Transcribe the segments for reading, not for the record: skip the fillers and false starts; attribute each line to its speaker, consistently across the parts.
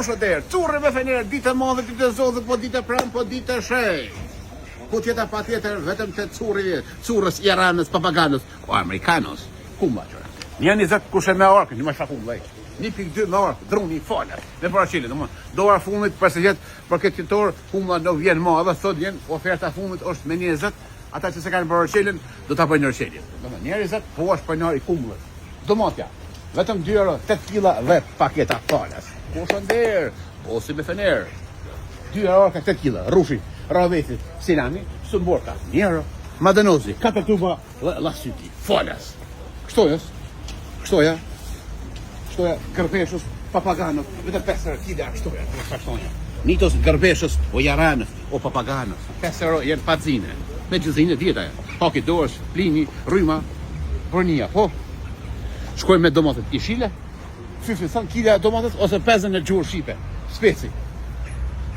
Speaker 1: Kush der? Curri me fener, ditë e madhe, ditë e zodhe, po ditë e pranë, po ditë e shej. Ku tjeta pa tjetër, vetëm të currës, Iranës, papaganës, o Amerikanës. Kumba qëra. Një 20 kush e me orkë, një më shakum lej. 1.2 me orkë, druni, falet. Me paraqile, do arë fundit, përse jetë për këtë titor, kumba do vjen ma, edhe thot vjen, oferta fundit është me 20, ata që se kanë paraqilin, do ta bëjnë nërqelin. Një 20, po është për njëri kumblës. Do matja, vetëm 2 euro, 8 kila dhe paketa falas. Kush e der? Po si me fener. 2 euro ka 8 kila, rushi, raveti, sinami, sumborka, 1 euro. Madenozi, 4 tuba, lasyti, falas. Kështoja, gërbeshës, papaganët, vetëm 5 euro kila, kështoja. Nitos gërbeshës, o jaranës, o papaganës. 5 euro jenë padzine. Me gjëzine djeta e. Haki dorës, plini, rryma, bërnia, po. Shkojmë me domatet i shile, 50 kila domatet, ose 50 në gjurë shipe. Speci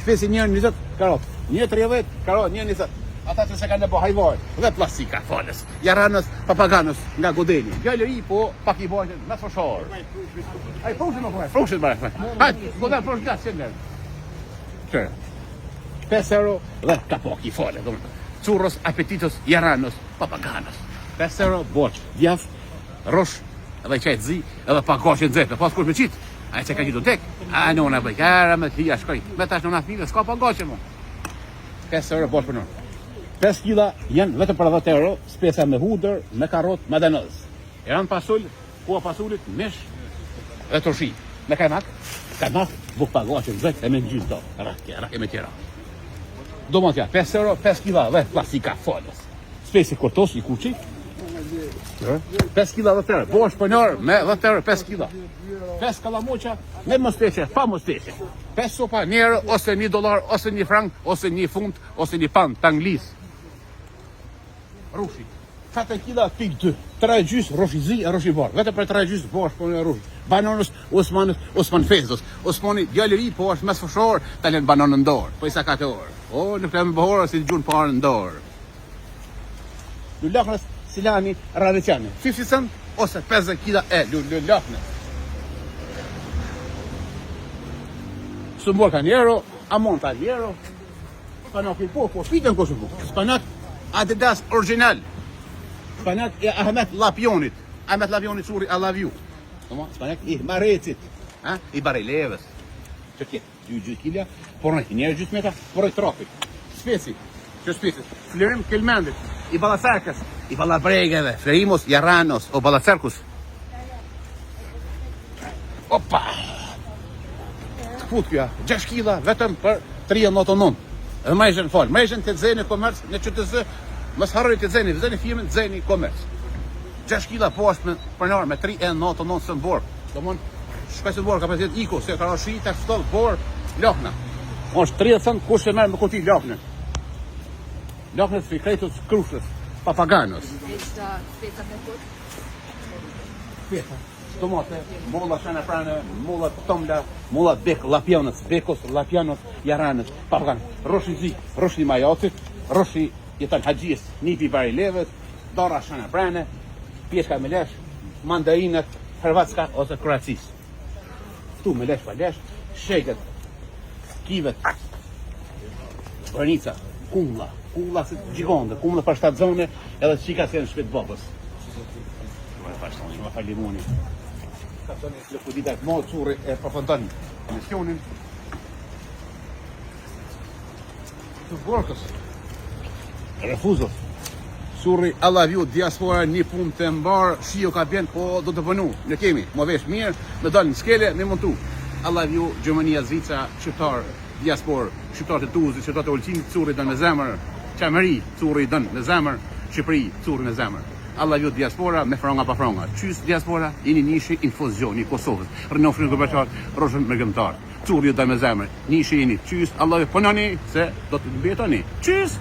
Speaker 1: 1.20, karot. 1.30, karot, 1.20. Ata që se kanë në bo hajvarë, dhe plastika, fales. Jaranës, papaganës, nga godeni. Gjallë i, po, pak i bojnë, me fëshorë. Aj, frushin më përre, frushin përre. Hajtë, godan frush nga, që nërë. Qërë, 5 euro dhe kapok i fale. Curros, apetitos, jaranës, papaganës. 5 euro, boq, djaf, rosh, edhe qajtë zi, edhe pa goshin zepe. Pas kush me qitë, a që ka gjithu tek, a nëna bëj, kara me t'hija shkoj. Me tash nëna file, s'ka pa goshin mu. 5 euro, boq për nërë. 5 kila janë vetëm për 10 euro, spesa me hudër, me karot, me danëz. Janë pasull, kua pasullit, mish, dhe turshi. Me kajmak, buk pa goshin zepe, e me në gjithë do, rake me tjera. Do më tja, 5 euro, 5 kila dhe plastika folës. Spesi kortos, i kuqi. 5 kila dhe tërë, bosh për njërë, me dhe tërë, 5 kila. 5 kalamoqa, me mësteqe, pa mësteqe. 5 sopa, $1 euro, ose $1, ose 1 frank, ose 1 funt, ose 1 pan, të anglis. Rushi. 7 kila, pik 2. 3 gjys, roshi zi, e roshi barë. Vete për 3 gjys, bosh për një rushi. Banonës, Osman Fezdos. Osmani, djallëri, po është mes fëshorë, ta lenë banonën në dorë. Po i sa 4 orë. O, në klemë bëhorë, si të gjunë parë në dorë. Lullaknës, silani, radheqani. 50 cent, ose 50 kila e lullaknës. Sumborka $1 euro, amonta $1 euro. Spanakin po, pitën kështë po. Spanak Adidas original. Spanak e Ahmet Lapionit. Ahmet Lapionit suri I love you. Spanak I Marecit. I Barelevës. Që kje, 2 kila, por në njerë gjysë meta, por e trafik. Spesi, që spesi. Flerim Kelmendit, I Balacerkës, I Balabregeve, Flerimos, Jaranos, o Balacerkus. Opa! Të put kja, 6 kila, vetëm për 3.99. Edhe ma ishen falë, ma ishen të zeni komerc në QTZ, mësë harëri të zeni firmen të zeni komerc. 6 kila po është për nërë me 3.99 së në borë. Do mund, shkaj së në borë, ka përësit iko, se ka rashi, të stovë borë, lakna. është 30 cent kush e merë me kuti laknën. Laknës fikretus krushës, papaganës. Spesa, tomate, molla shana prane, molla tomla, molla bek, lapjanës, bekos, lapjanës, jaranës, papaganës, roshi zi, roshi majatit, roshi jetan haqis, nipi barilevet, dora shana prane, pjeshka me lesh, mandarinët, hrvatska ose kroacis. Këtu me lesh pa lesh, sheket, kivet, bërnica, kulla, kulla se gjigonde, kulla për 7 zone, edhe qika se në shpet babës. Ma fa limoni. Ka të një lëkudita të modë curi e përfëndoni misionin. Të borkës, refuzës. Suri Allah vju diaspora një punë të mbarë, shio ka bjenë, po do të pënu. Në kemi, më vesh mirë, me dalë në skele, me montu. Allah vju, Gjermania, Zvica, Shqiptar, diaspor, Shqiptar të Tuzit, Shqiptar të Olqinit, curi dënë me zemër, Qamëri, curi dënë me zemër, Shqipëri, curi me zemër. Allah vju diaspora me fronga pa fronga. Qys diaspora, jeni nishi infuzioni Kosovës. Rënofrin gëbërtar, roshën mërgëmtar. Curi dënë me zemër, nishi jeni. Qys, Allah vju pënoni, se do të betoni. Qys!